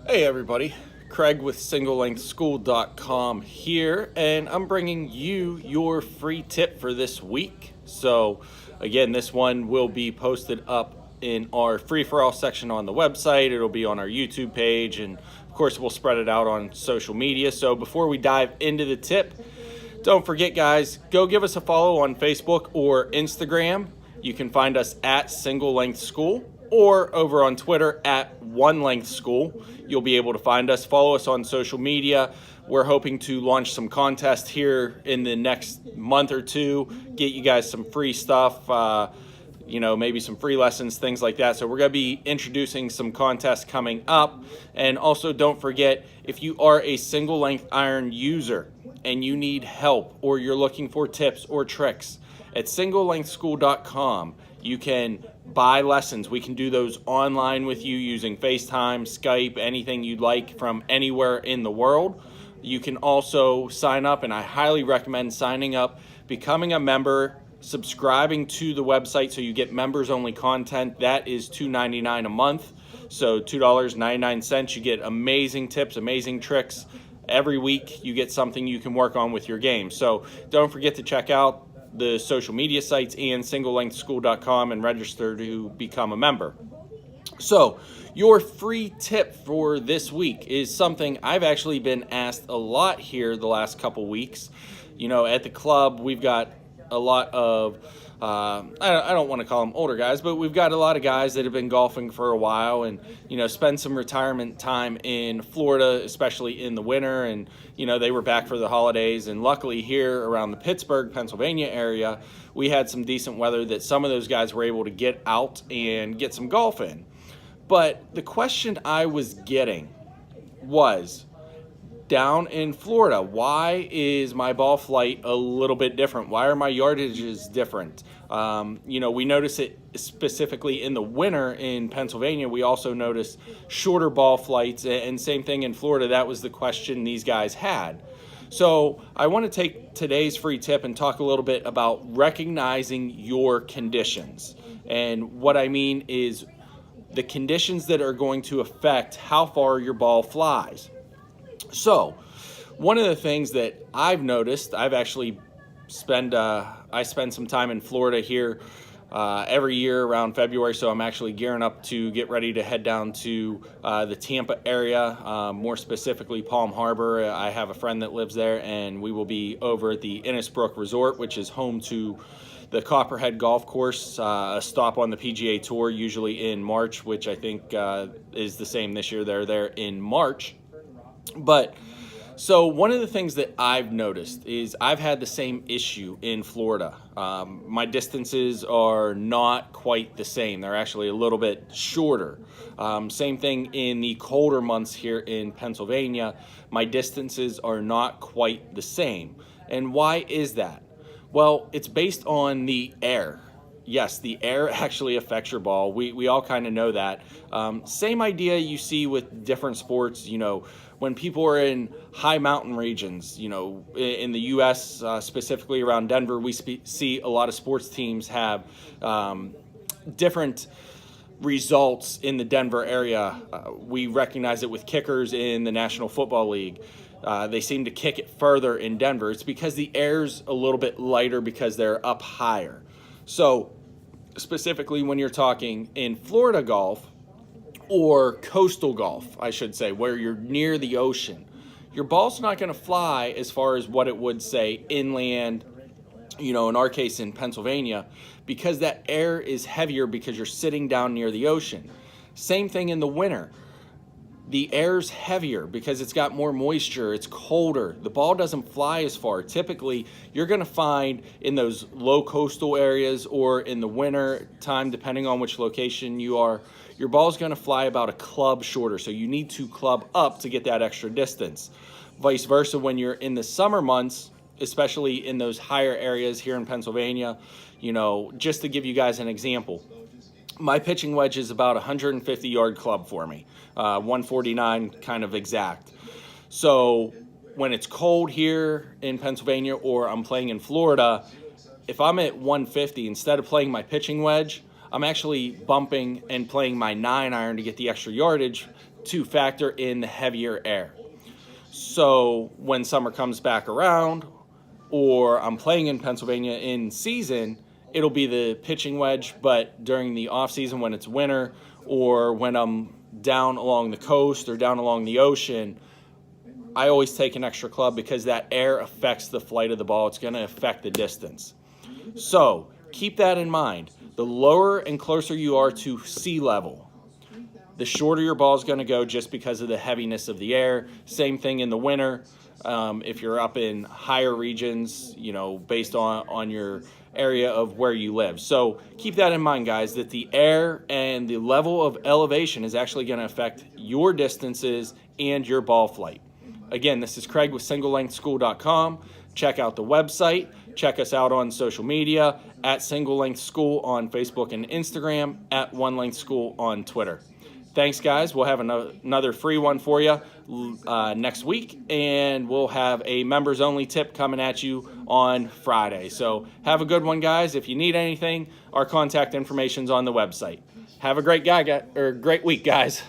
Hey everybody, Craig with SingleLengthSchool.com here, and I'm bringing you your free tip for this week. So again, this one will be posted up in our free-for-all section on the website. It'll be on our YouTube page, and of course we'll spread it out on social media. So before we dive into the tip, don't forget guys, go give us a follow on Facebook or Instagram. You can find us at Single Length School or over on Twitter at One Length School. You'll be able to find us. Follow us on social media. We're hoping to launch some contests here in the next month or two, get you guys some free stuff, maybe some free lessons, things like that. So we're going to be introducing some contests coming up. And also don't forget, if you are a single length iron user and you need help or you're looking for tips or tricks, at SingleLengthSchool.com, you can buy lessons. We can do those online with you using FaceTime, Skype, anything you'd like from anywhere in the world. You can also sign up, and I highly recommend signing up, becoming a member, subscribing to the website so you get members-only content. That is $2.99 a month, so $2.99. You get amazing tips, amazing tricks. Every week you get something you can work on with your game. So don't forget to check out the social media sites and SingleLengthSchool.com and register to become a member. So your free tip for this week is something I've actually been asked a lot here the last couple weeks. At the club, we've got a lot of I don't want to call them older guys, but we've got a lot of guys that have been golfing for a while and, spend some retirement time in Florida, especially in the winter. And, they were back for the holidays. And luckily here around the Pittsburgh, Pennsylvania area, we had some decent weather that some of those guys were able to get out and get some golf in. But the question I was getting was, down in Florida, why is my ball flight a little bit different? Why are my yardages different? We notice it specifically in the winter in Pennsylvania. We also notice shorter ball flights, and same thing in Florida. That was the question these guys had. So I want to take today's free tip and talk a little bit about recognizing your conditions. And what I mean is the conditions that are going to affect how far your ball flies. So, one of the things that I've noticed, I've actually spend some time in Florida here every year around February, so I'm actually gearing up to get ready to head down to the Tampa area, more specifically Palm Harbor. I have a friend that lives there, and we will be over at the Innisbrook Resort, which is home to the Copperhead Golf Course, a stop on the PGA Tour, usually in March, which I think is the same this year. They're there in March. But so one of the things that I've noticed is I've had the same issue in Florida. My distances are not quite the same. They're actually a little bit shorter. Same thing in the colder months here in Pennsylvania. My distances are not quite the same. And why is that? Well, it's based on the air. Yes, the air actually affects your ball. We all kind of know that. Same idea you see with different sports, when people are in high mountain regions, in the U.S., specifically around Denver, we see a lot of sports teams have different results in the Denver area. We recognize it with kickers in the National Football League. They seem to kick it further in Denver. It's because the air's a little bit lighter because they're up higher. So specifically when you're talking in Florida golf, or coastal golf, I should say, where you're near the ocean, your ball's not going to fly as far as what it would say inland, in our case in Pennsylvania, because that air is heavier because you're sitting down near the ocean. Same thing in the winter. The air's heavier because it's got more moisture, it's colder. The ball doesn't fly as far. Typically, you're going to find in those low coastal areas or in the winter time, depending on which location you are, your ball's going to fly about a club shorter. So you need to club up to get that extra distance. Vice versa, when you're in the summer months, especially in those higher areas here in Pennsylvania, just to give you guys an example, my pitching wedge is about 150-yard club for me, 149 kind of exact. So when it's cold here in Pennsylvania or I'm playing in Florida, if I'm at 150, instead of playing my pitching wedge, I'm actually bumping and playing my 9-iron to get the extra yardage to factor in the heavier air. So when summer comes back around, or I'm playing in Pennsylvania in season, it'll be the pitching wedge. But during the off season, when it's winter, or when I'm down along the coast or down along the ocean, I always take an extra club because that air affects the flight of the ball. It's going to affect the distance. So keep that in mind. The lower and closer you are to sea level, the shorter your ball is going to go, just because of the heaviness of the air. Same thing in the winter. If you're up in higher regions, based on your area of where you live. So keep that in mind, guys, that the air and the level of elevation is actually going to affect your distances and your ball flight. Again, this is Craig with SingleLengthSchool.com. Check out the website. Check us out on social media at Single Length School on Facebook and Instagram, at One Length School on Twitter. Thanks, guys. We'll have another free one for you next week, and we'll have a members-only tip coming at you on Friday. So have a good one, guys. If you need anything, our contact information's on the website. Have a great week, guys.